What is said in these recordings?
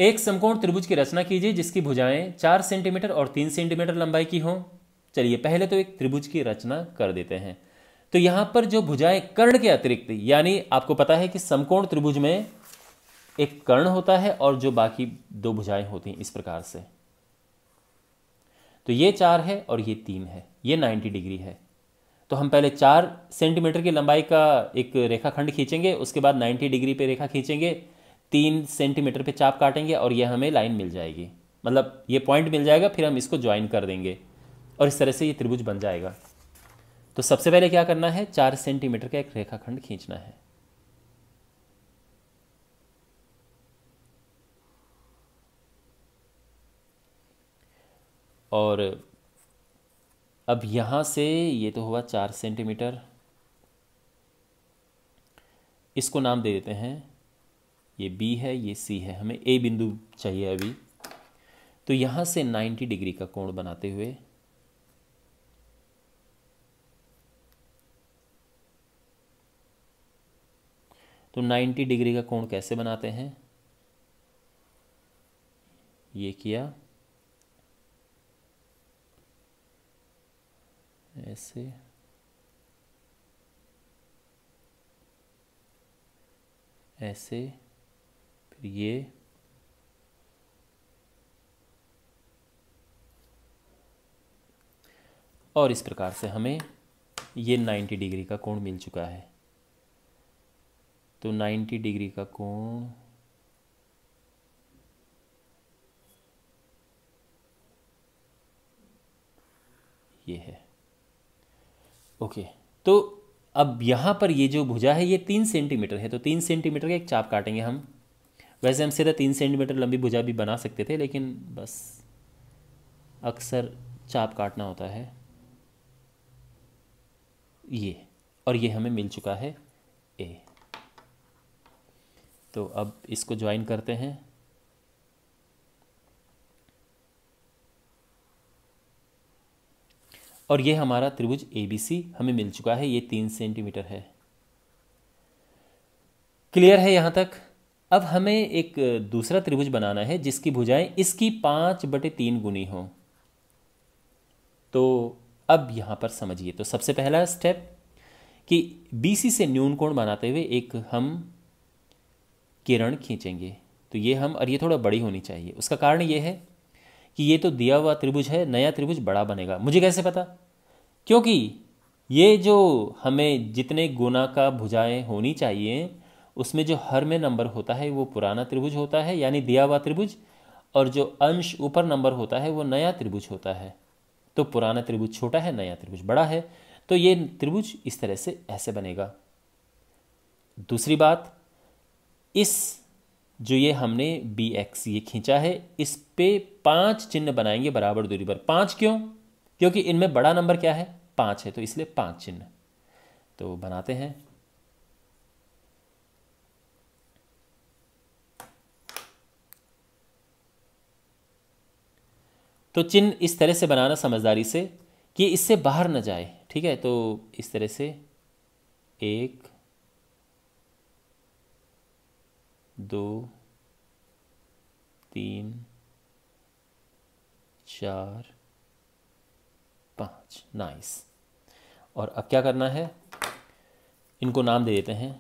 एक समकोण त्रिभुज की रचना कीजिए जिसकी भुजाएं 4 सेंटीमीटर और 3 सेंटीमीटर लंबाई की हों। चलिए पहले तो एक त्रिभुज की रचना कर देते हैं। तो यहां पर जो भुजाएं कर्ण के अतिरिक्त, यानी आपको पता है कि समकोण त्रिभुज में एक कर्ण होता है और जो बाकी दो भुजाएं होती हैं इस प्रकार से। तो ये 4 है और ये 3 है, ये 90 डिग्री है। तो हम पहले 4 सेंटीमीटर की लंबाई का एक रेखाखंड खींचेंगे, उसके बाद 90 डिग्री पे रेखा खींचेंगे, 3 सेंटीमीटर पे चाप काटेंगे और ये हमें लाइन मिल जाएगी, मतलब ये पॉइंट मिल जाएगा। फिर हम इसको ज्वाइन कर देंगे और इस तरह से ये त्रिभुज बन जाएगा। तो सबसे पहले क्या करना है, 4 सेंटीमीटर का एक रेखाखंड खींचना है। और अब यहां से ये तो हुआ 4 सेंटीमीटर, इसको नाम दे देते हैं, ये बी है ये सी है, हमें ए बिंदु चाहिए अभी। तो यहां से 90 डिग्री का कोण बनाते हुए तो 90 डिग्री का कोण कैसे बनाते हैं, ये किया ऐसे, ऐसे, फिर ये, और इस प्रकार से हमें ये 90 डिग्री का कोण मिल चुका है। तो 90 डिग्री का कोण ये है। ओके, तो अब यहाँ पर ये जो भुजा है ये 3 सेंटीमीटर है, तो 3 सेंटीमीटर का एक चाप काटेंगे हम। वैसे हम सीधा 3 सेंटीमीटर लंबी भुजा भी बना सकते थे, लेकिन बस अक्सर चाप काटना होता है ये, और ये हमें मिल चुका है ए। तो अब इसको ज्वाइन करते हैं। और ये हमारा त्रिभुज ABC हमें मिल चुका है, ये 3 सेंटीमीटर है। क्लियर है यहाँ तक? अब हमें एक दूसरा त्रिभुज बनाना है जिसकी भुजाएं इसकी 5/3 गुनी हों। तो अब यहाँ पर समझिए, तो सबसे पहला स्टेप कि BC से न्यून कोण बनाते हुए एक हम किरण खींचेंगे। तो ये हम, और ये थोड़ा बड़ी होनी चाहिए। उसका कारण ये है कि ये तो दिया हुआ त्रिभुज है, नया त्रिभुज बड़ा बनेगा। मुझे कैसे पता? क्योंकि ये जो हमें जितने गुना का भुजाएं होनी चाहिए उसमें जो हर में नंबर होता है वो पुराना त्रिभुज होता है, यानी दिया हुआ त्रिभुज, और जो अंश ऊपर नंबर होता है वो नया त्रिभुज होता है। तो पुराना त्रिभुज छोटा है, नया त्रिभुज बड़ा है। तो ये त्रिभुज इस तरह से ऐसे बनेगा। दूसरी बात, इस जो ये हमने BX ये खींचा है, इस पे 5 चिन्ह बनाएंगे बराबर दूरी पर। 5 क्यों? क्योंकि इनमें बड़ा नंबर क्या है, 5 है, तो इसलिए 5 चिन्ह। तो बनाते हैं। तो चिन्ह इस तरह से बनाना समझदारी से कि इससे बाहर न जाए, ठीक है? तो इस तरह से 1 2 3 4 5, नाइस। और अब क्या करना है, इनको नाम दे देते हैं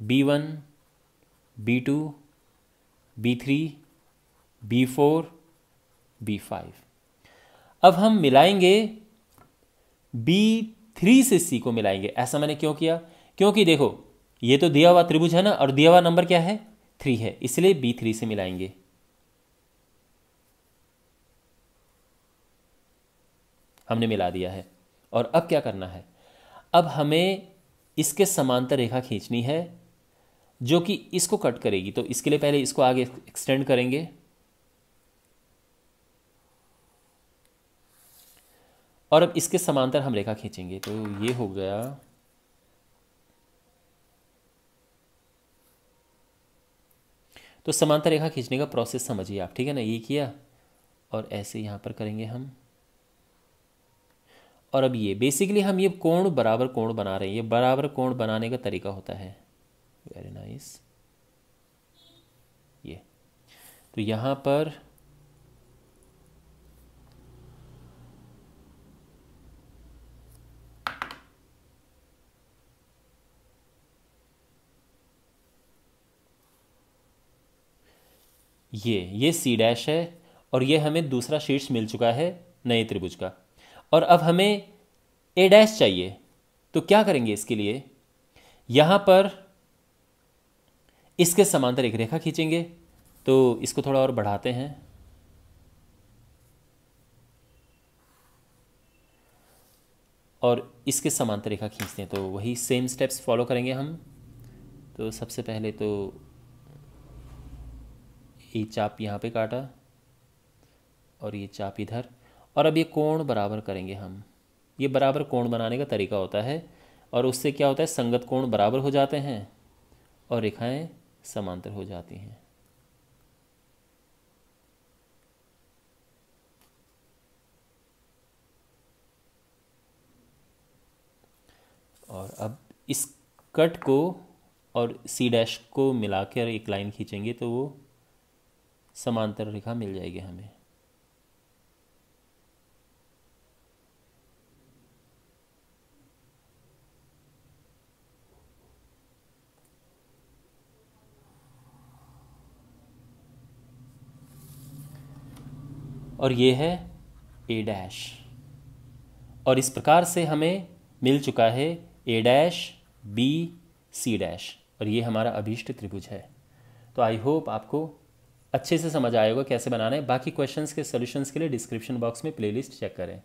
B1 B2 B3 B4 B5। अब हम मिलाएंगे B3 से C को मिलाएंगे। ऐसा मैंने क्यों किया? क्योंकि देखो ये तो दिया हुआ त्रिभुज है ना, और दिया हुआ नंबर क्या है, 3 है, इसलिए B3 से मिलाएंगे। हमने मिला दिया है। और अब क्या करना है, अब हमें इसके समांतर रेखा खींचनी है जो कि इसको कट करेगी। तो इसके लिए पहले इसको आगे एक्सटेंड करेंगे, और अब इसके समांतर हम रेखा खींचेंगे। तो ये हो गया, तो समांतर रेखा खींचने का प्रोसेस समझिए आप, ठीक है ना? ये किया और ऐसे यहाँ पर करेंगे हम। और अब ये बेसिकली हम ये कोण बराबर कोण बना रहे हैं। ये बराबर कोण बनाने का तरीका होता है, वेरी नाइस, ये तो यहाँ पर ये सी डैश है और ये हमें दूसरा शीर्ष मिल चुका है नए त्रिभुज का। और अब हमें ए डैश चाहिए, तो क्या करेंगे इसके लिए? यहाँ पर इसके समांतर एक रेखा खींचेंगे। तो इसको थोड़ा और बढ़ाते हैं और इसके समांतर रेखा खींचते हैं। तो वही सेम स्टेप्स फॉलो करेंगे हम। तो सबसे पहले तो ये चाप यहाँ पे काटा और ये चाप इधर, और अब ये कोण बराबर करेंगे हम। ये बराबर कोण बनाने का तरीका होता है और उससे क्या होता है, संगत कोण बराबर हो जाते हैं और रेखाएं समांतर हो जाती हैं। और अब इस कट को और सी डैश को मिलाकर एक लाइन खींचेंगे तो वो समांतर रेखा मिल जाएगी हमें। और ये है ए डैश, और इस प्रकार से हमें मिल चुका है ए डैश बी सी डैश, और ये हमारा अभीष्ट त्रिभुज है। तो आई होप आपको अच्छे से समझ आएगा कैसे बनाना है। बाकी क्वेश्चंस के सॉल्यूशंस के लिए डिस्क्रिप्शन बॉक्स में प्लेलिस्ट चेक करें।